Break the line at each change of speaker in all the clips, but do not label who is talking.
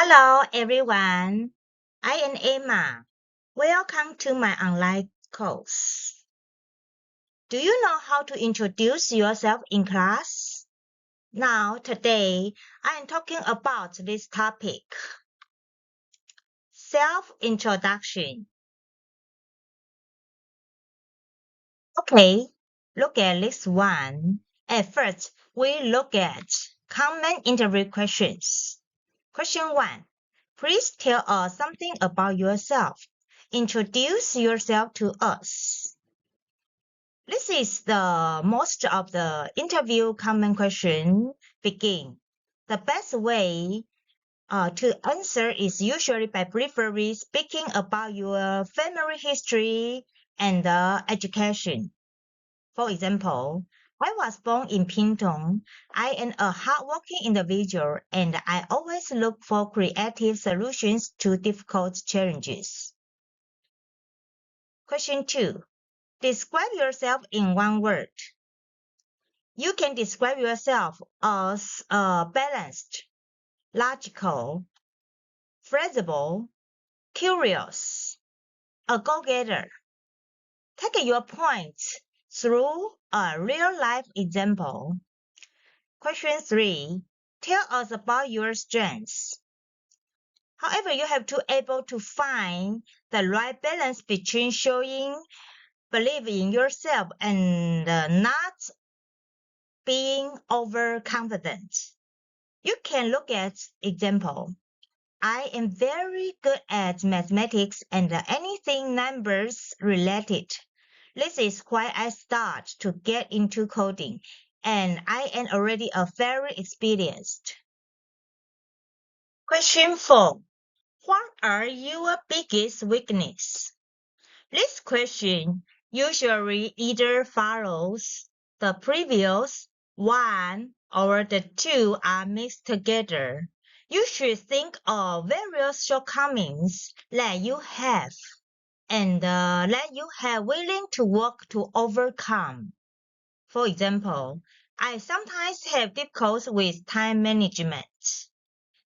Hello everyone, I am Emma. Welcome to my online course. Do you know how to introduce yourself in class? Now, today, I am talking about this topic. Self-introduction. Okay, look at this one. At first, we look at common interview questions. Question 1. Please tell us something about yourself. Introduce yourself to us. This is the most of the interview common question begin. The best way to answer is usually by briefly speaking about your family history and education. For example, I was born in Pingtung. I am a hardworking individual and I always look for creative solutions to difficult challenges. Question 2. Describe yourself in one word. You can describe yourself as balanced, logical, flexible, curious, a go-getter. Take your points through a real-life example. Question 3. Tell us about your strengths. However, you have to be able to find the right balance between showing belief in yourself and not being overconfident. You can look at example. I am very good at mathematics and anything numbers related. This is why I start to get into coding, and I am already a very experienced. Question 4. What are your biggest weaknesses? This question usually either follows the previous one or the two are mixed together. You should think of various shortcomings that you have and that you have willing to work to overcome. For example, I sometimes have difficulties with time management,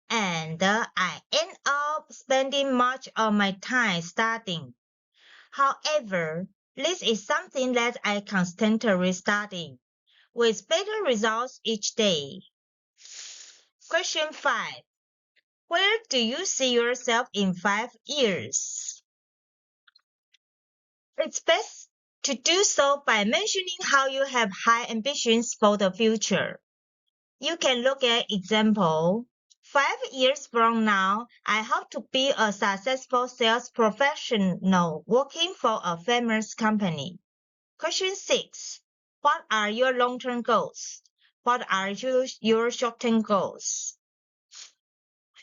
and I end up spending much of my time studying. However, this is something that I constantly study, with better results each day. Question 5. Where do you see yourself in 5 years? It's best to do so by mentioning how you have high ambitions for the future. You can look at example. 5 years from now, I hope to be a successful sales professional working for a famous company. Question 6. What are your long-term goals? What are your short-term goals?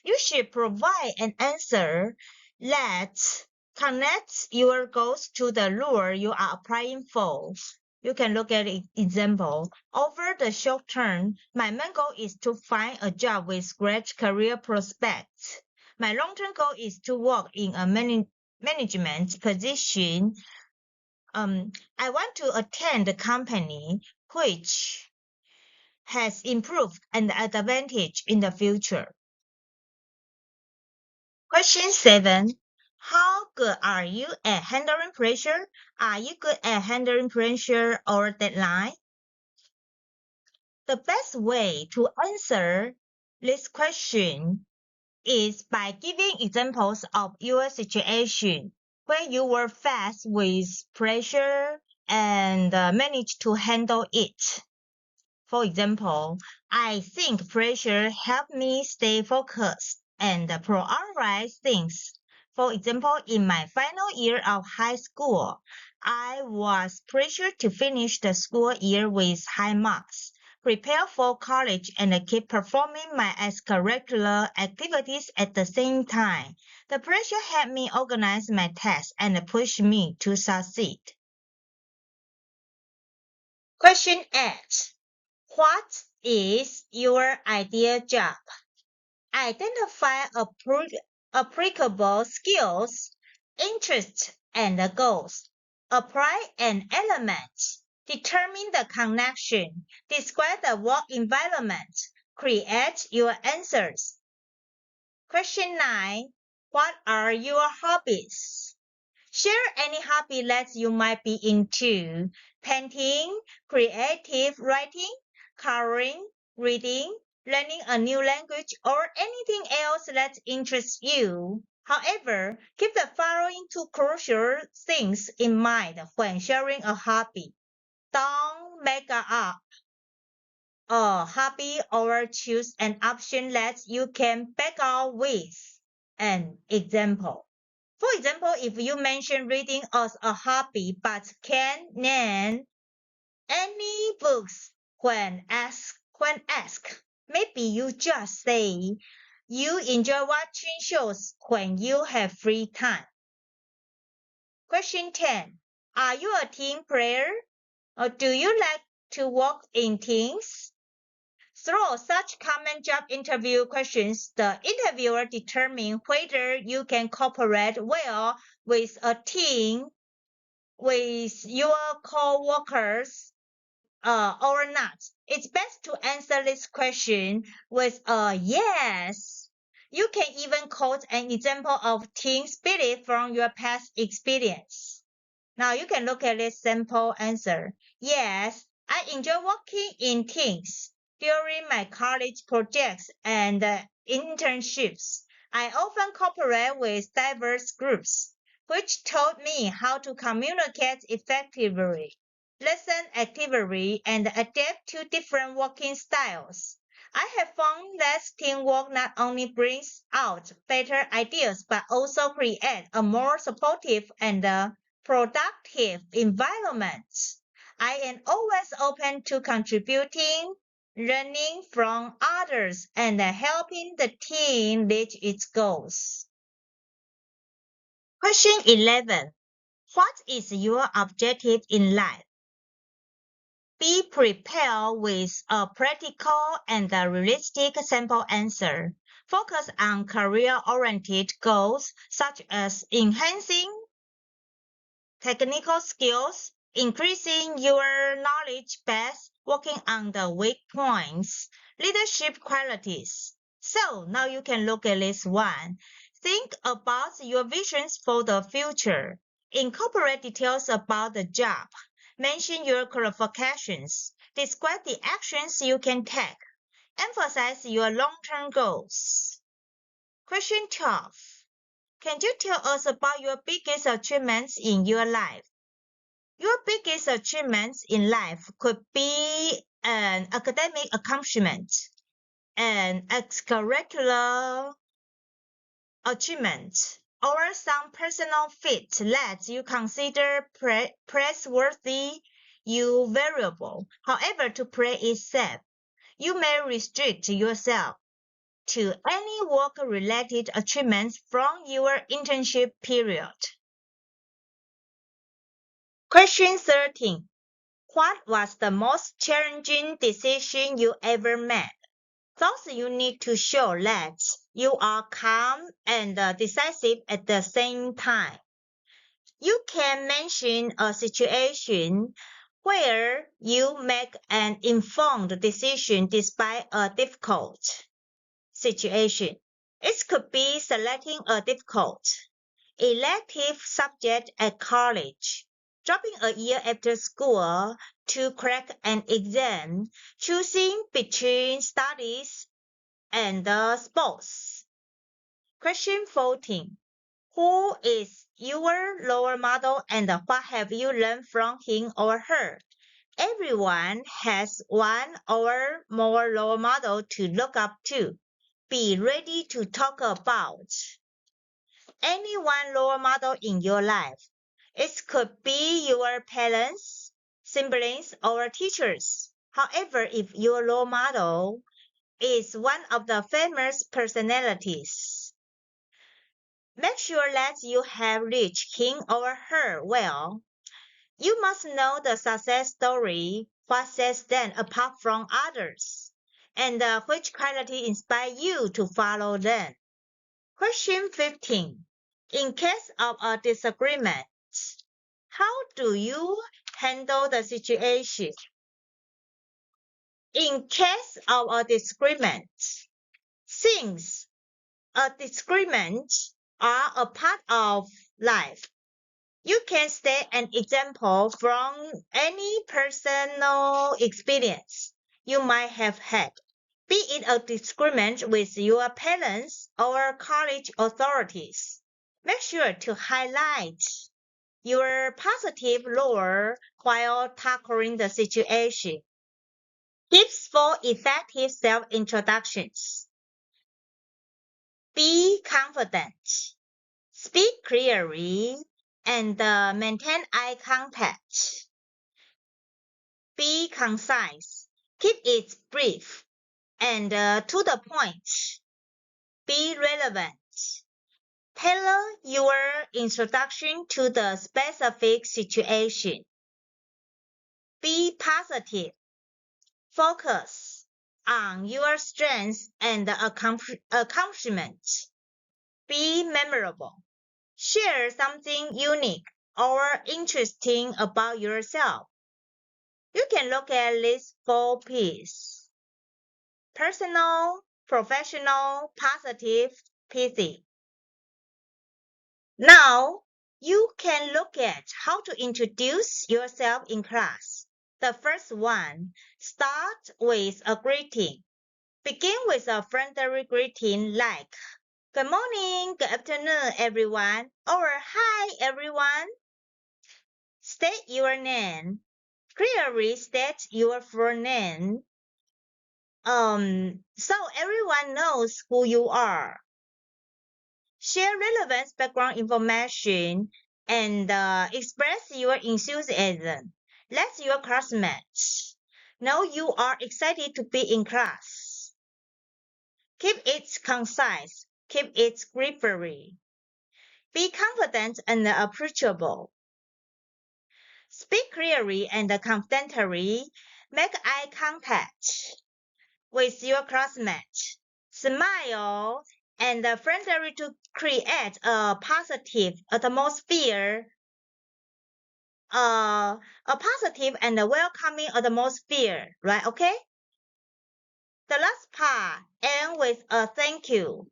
You should provide an answer that connects your goals to the role you are applying for. You can look at example. Over the short term, my main goal is to find a job with great career prospects. My long-term goal is to work in a management position. I want to attend a company which has improved and advantage in the future. Question 7. How good are you at handling pressure? Are you good at handling pressure or deadline? The best way to answer this question is by giving examples of your situation where you were faced with pressure and managed to handle it. For example, I think pressure helped me stay focused and prioritize things. For example, in my final year of high school, I was pressured to finish the school year with high marks, prepare for college, and keep performing my extracurricular activities at the same time. The pressure helped me organize my tasks and pushed me to succeed. Question 8. What is your ideal job? Identify applicable skills, interests, and goals. Apply an element. Determine the connection. Describe the work environment. Create your answers. Question 9. What are your hobbies? Share any hobby that you might be into. Painting, creative writing, coloring, reading, learning a new language, or anything else that interests you. However, keep the following two crucial things in mind when sharing a hobby. Don't make up a hobby or choose an option that you can back out with. An example. For example, if you mention reading as a hobby but can't name any books when asked, maybe you just say you enjoy watching shows when you have free time. Question 10. Are you a team player? Or do you like to work in teams? Through such common job interview questions, the interviewer determines whether you can cooperate well with a team, with your co-workers, or not. It's best to answer this question with a yes. You can even quote an example of team spirit from your past experience. Now you can look at this simple answer. Yes, I enjoy working in teams. During my college projects and internships, I often cooperate with diverse groups, which taught me how to communicate effectively, listen actively, and adapt to different working styles. I have found that teamwork not only brings out better ideas, but also creates a more supportive and productive environment. I am always open to contributing, learning from others, and helping the team reach its goals. Question 11. What is your objective in life? Be prepared with a practical and realistic sample answer. Focus on career-oriented goals such as enhancing technical skills, increasing your knowledge base, working on the weak points, leadership qualities. So now you can look at this one. Think about your visions for the future. Incorporate details about the job. Mention your qualifications. Describe the actions you can take. Emphasize your long-term goals. Question 12. Can you tell us about your biggest achievements in your life? Your biggest achievements in life could be an academic accomplishment, an extracurricular achievement, or some personal feat that you consider praiseworthy. You variable. However, to praise is safe. You may restrict yourself to any work-related achievements from your internship period. Question 13. What was the most challenging decision you ever made? Thus, you need to show that you are calm and decisive at the same time. You can mention a situation where you make an informed decision despite a difficult situation. It could be selecting a difficult elective subject at college, dropping a year after school to crack an exam, choosing between studies and sports. Question 14. Who is your role model and what have you learned from him or her? Everyone has one or more role model to look up to. Be ready to talk about any one role model in your life. It could be your parents, siblings, or teachers. However, if your role model is one of the famous personalities, make sure that you have reached him or her well. You must know the success story, what sets them apart from others, and which quality inspire you to follow them. Question 15. In case of a disagreement, how do you handle the situation? In case of a disagreement, since disagreements are a part of life. You can state an example from any personal experience you might have had, be it a disagreement with your parents or college authorities. Make sure to highlight your positive role while tackling the situation. Tips for effective self-introductions. Be confident. Speak clearly and maintain eye contact. Be concise. Keep it brief and to the point. Be relevant. Tailor your introduction to the specific situation. Be positive. Focus on your strengths and accomplishments. Be memorable. Share something unique or interesting about yourself. You can look at these 4 P's. Personal, professional, positive, pithy. Now, you can look at how to introduce yourself in class. The first one, start with a greeting. Begin with a friendly greeting like, "Good morning, good afternoon, everyone," or "Hi, everyone." State your name. Clearly state your full name, so everyone knows who you are. Share relevant background information and express your enthusiasm. Let your classmates know you are excited to be in class. Keep it concise. Keep it briefly. Be confident and approachable. Speak clearly and confidently. Make eye contact with your classmates. Smile and friendly to create a positive atmosphere, a positive and welcoming atmosphere, right? Okay? The last part ends with a thank you.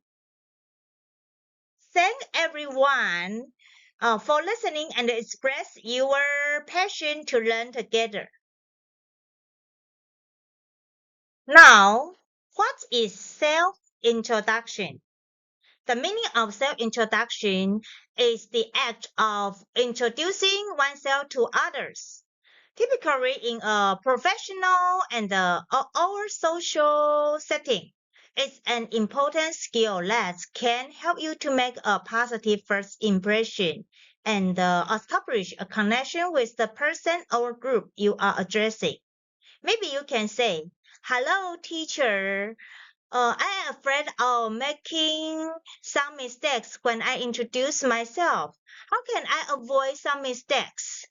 Thank everyone for listening and express your passion to learn together. Now, what is self-introduction? The meaning of self-introduction is the act of introducing oneself to others, typically in a professional and or social setting. It's an important skill that can help you to make a positive first impression and establish a connection with the person or group you are addressing. Maybe you can say, "Hello, teacher. I am afraid of making some mistakes when I introduce myself. How can I avoid some mistakes?"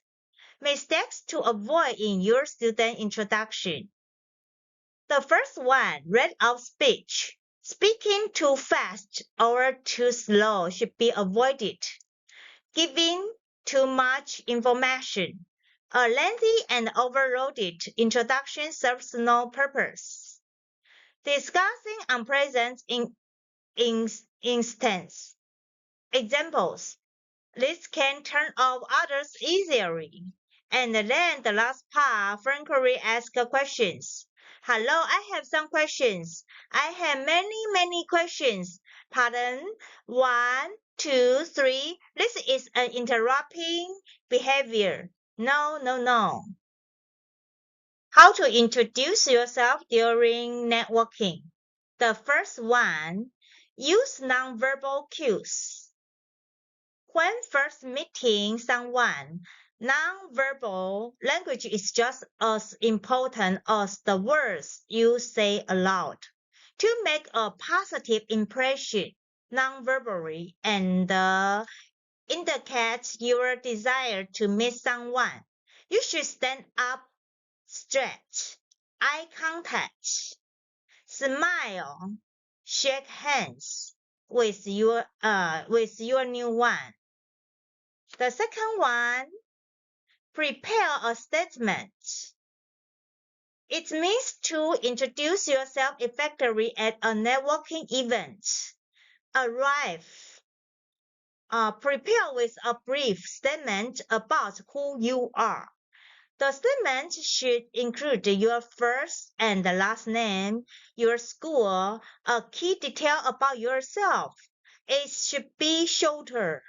Mistakes to avoid in your student introduction. The first one, rate of speech. Speaking too fast or too slow should be avoided. Giving too much information. A lengthy and overloaded introduction serves no purpose. Discussing unpleasant instance. Examples. This can turn off others easily. And then the last part, frankly ask questions. "Hello, I have some questions. I have many questions. Pardon? 1, 2, 3. This is an interrupting behavior. No. How to introduce yourself during networking. The first one, use nonverbal cues. When first meeting someone, nonverbal language is just as important as the words you say aloud. To make a positive impression nonverbally and indicate your desire to meet someone, you should stand up straight, eye contact, smile, shake hands with your new one. The second one, prepare a statement. It means to introduce yourself effectively at a networking event. Arrive. Prepare with a brief statement about who you are. The statement should include your first and last name, your school, a key detail about yourself. It should be shorter.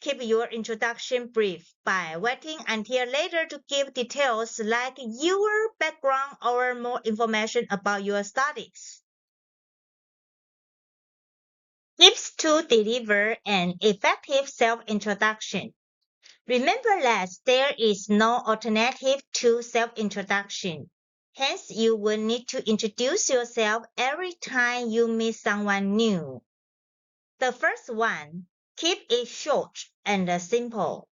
Keep your introduction brief by waiting until later to give details like your background or more information about your studies. Tips to deliver an effective self-introduction. Remember that there is no alternative to self-introduction. Hence, you will need to introduce yourself every time you meet someone new. The first one, keep it short and simple.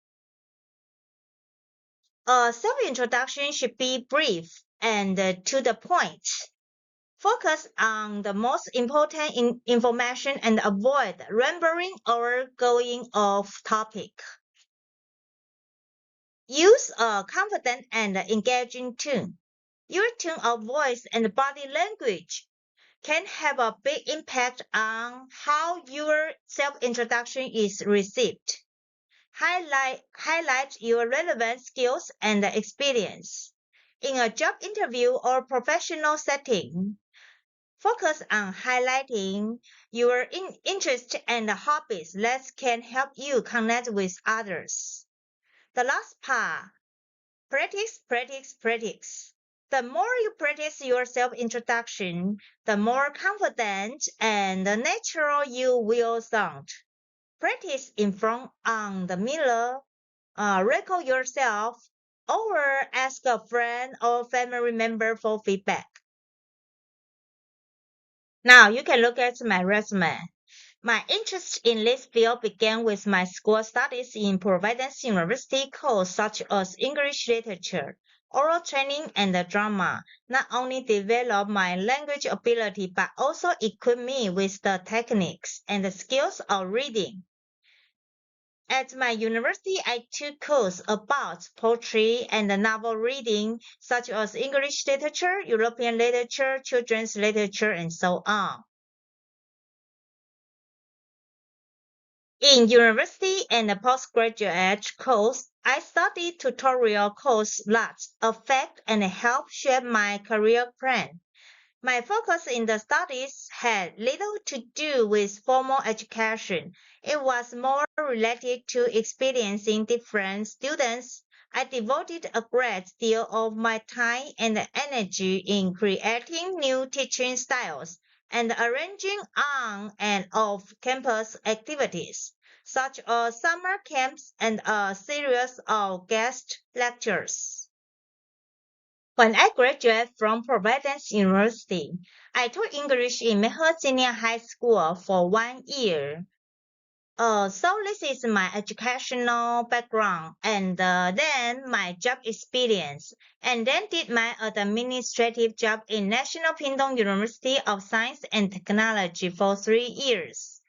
A self-introduction should be brief and to the point. Focus on the most important information and avoid rambling or going off topic. Use a confident and engaging tone. Your tone of voice and body language can have a big impact on how your self-introduction is received. Highlight your relevant skills and experience. In a job interview or professional setting, focus on highlighting your interests and hobbies that can help you connect with others. The last part, practice, practice, practice. The more you practice your self-introduction, the more confident and natural you will sound. Practice in front on the mirror, record yourself, or ask a friend or family member for feedback. Now you can look at my resume. My interest in this field began with my school studies in Providence University courses such as English literature, oral training, and drama. Not only developed my language ability, but also equipped me with the techniques and the skills of reading. At my university, I took courses about poetry and novel reading, such as English literature, European literature, children's literature, and so on. In university and postgraduate course, I studied tutorial courses that affect and help shape my career plan. My focus in the studies had little to do with formal education. It was more related to experiencing different students. I devoted a great deal of my time and energy in creating new teaching styles and arranging on and off campus activities, such as summer camps and a series of guest lectures. When I graduated from Providence University, I taught English in Meher Senior High School for 1 year. So this is my educational background and then my job experience, and then did my administrative job in National Pingtung University of Science and Technology for 3 years.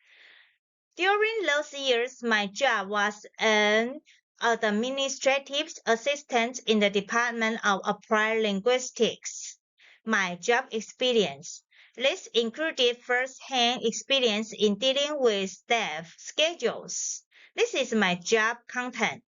During those years, my job was an administrative assistant in the Department of Applied Linguistics. My job experience. This included first-hand experience in dealing with staff schedules. This is my job content.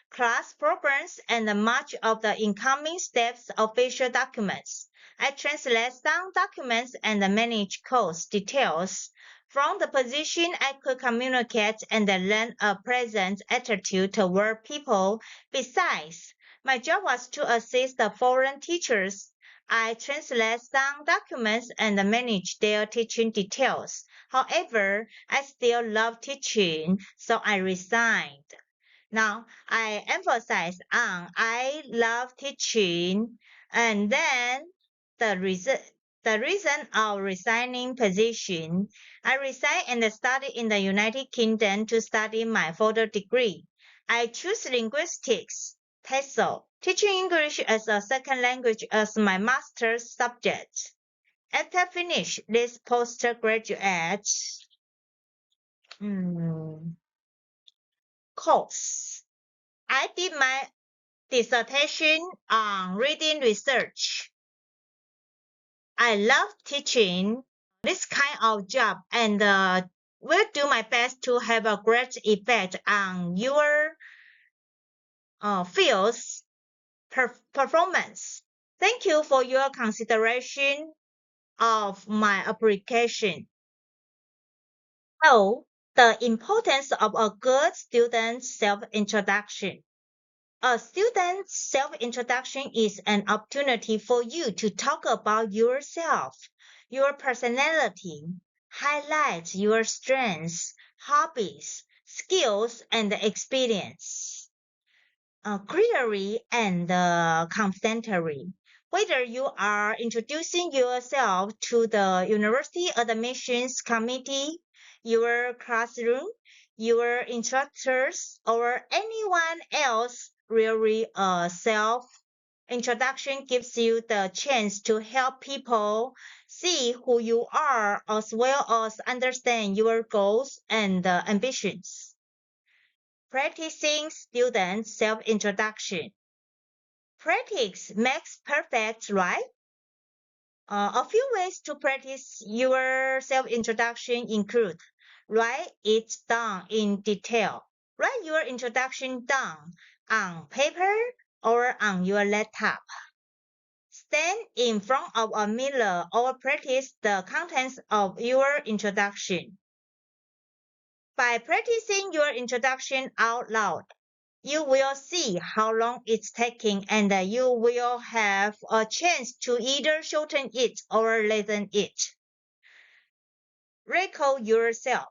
Class programs and much of the incoming staff's official documents. I translate some documents and manage course details. From the position, I could communicate and learn a pleasant attitude toward people. Besides, my job was to assist the foreign teachers. I translate some documents and manage their teaching details. However, I still love teaching, so I resigned. Now, I emphasize on I love teaching, and then the reason of resigning position. I resigned and studied in the United Kingdom to study my further degree. I choose linguistics, TESOL, teaching English as a second language as my master's subject. After finish this postgraduate course, I did my dissertation on reading research. I love teaching this kind of job, and will do my best to have a great effect on your field's performance. Thank you for your consideration of my application. So, the importance of a good student self-introduction. A student's self-introduction is an opportunity for you to talk about yourself, your personality, highlight your strengths, hobbies, skills, and experience. Clearly and confidently. Whether you are introducing yourself to the university admissions committee, your classroom, your instructors, or anyone else, really a self-introduction gives you the chance to help people see who you are as well as understand your goals and ambitions. Practicing student self-introduction. Practice makes perfect, right? A few ways to practice your self-introduction include write it down in detail. Write your introduction down on paper or on your laptop. Stand in front of a mirror or practice the contents of your introduction. By practicing your introduction out loud, you will see how long it's taking and you will have a chance to either shorten it or lengthen it. Record yourself.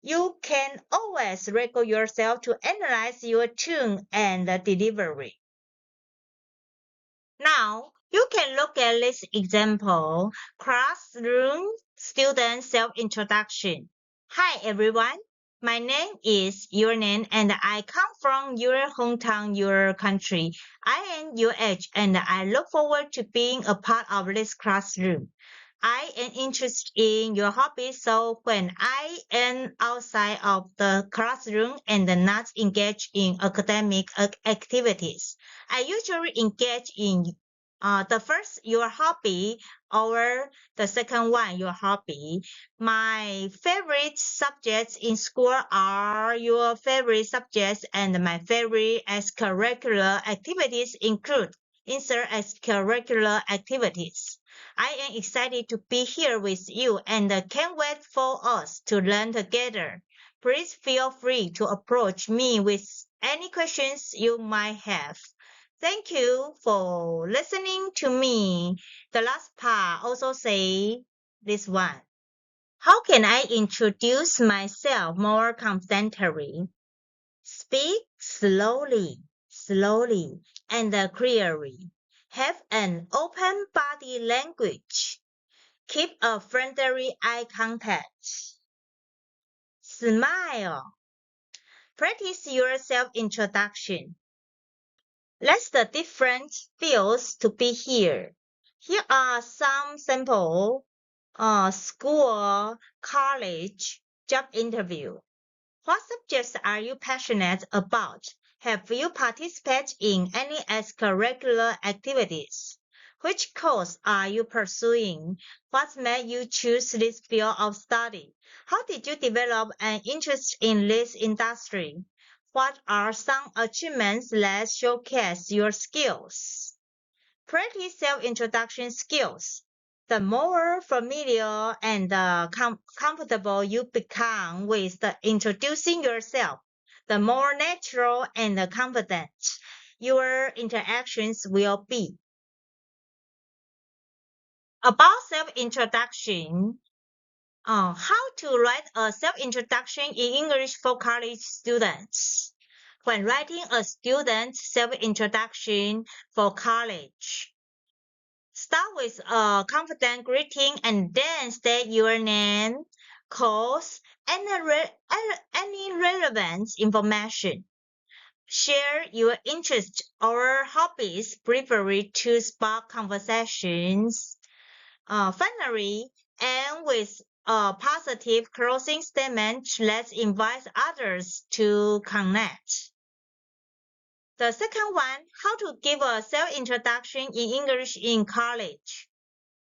You can always record yourself to analyze your tone and delivery. Now, you can look at this example, classroom student self-introduction. Hi everyone. My name is your name and I come from your hometown, your country. I am your age and I look forward to being a part of this classroom. I am interested in your hobbies, so when I am outside of the classroom and not engaged in academic activities, I usually engage in the first, your hobby, or the second one, your hobby. My favorite subjects in school are your favorite subjects, and my favorite extracurricular activities include insert extracurricular activities. I am excited to be here with you and can't wait for us to learn together. Please feel free to approach me with any questions you might have. Thank you for listening to me. The last part also say this one. How can I introduce myself more confidently? Speak slowly, and clearly. Have an open body language. Keep a friendly eye contact. Smile. Practice your self-introduction. Let's the different fields to be here. Here are some sample school, college, job interview. What subjects are you passionate about? Have you participated in any extracurricular activities? Which course are you pursuing? What made you choose this field of study? How did you develop an interest in this industry? What are some achievements that showcase your skills? Practice self-introduction skills. The more familiar and comfortable you become with introducing yourself, the more natural and confident your interactions will be. About self-introduction, how to write a self-introduction in English for college students. When writing a student self-introduction for college, start with a confident greeting and then state your name, course, and any relevant information. Share your interests or hobbies briefly to spark conversations. Finally, end with a positive closing statement that invites others to connect. The second one, how to give a self-introduction in English in college.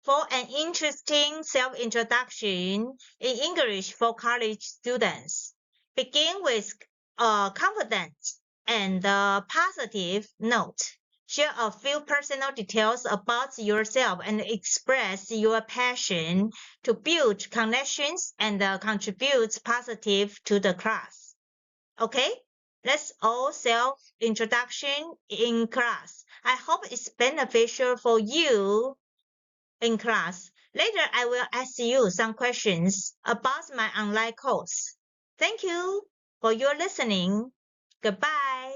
for an interesting self-introduction in English for college students. Begin with a confident and positive note. Share a few personal details about yourself and express your passion to build connections and contribute positive to the class. Okay, that's all self-introduction in class. I hope it's beneficial for you in class. Later, I will ask you some questions about my online course. Thank you for your listening. Goodbye.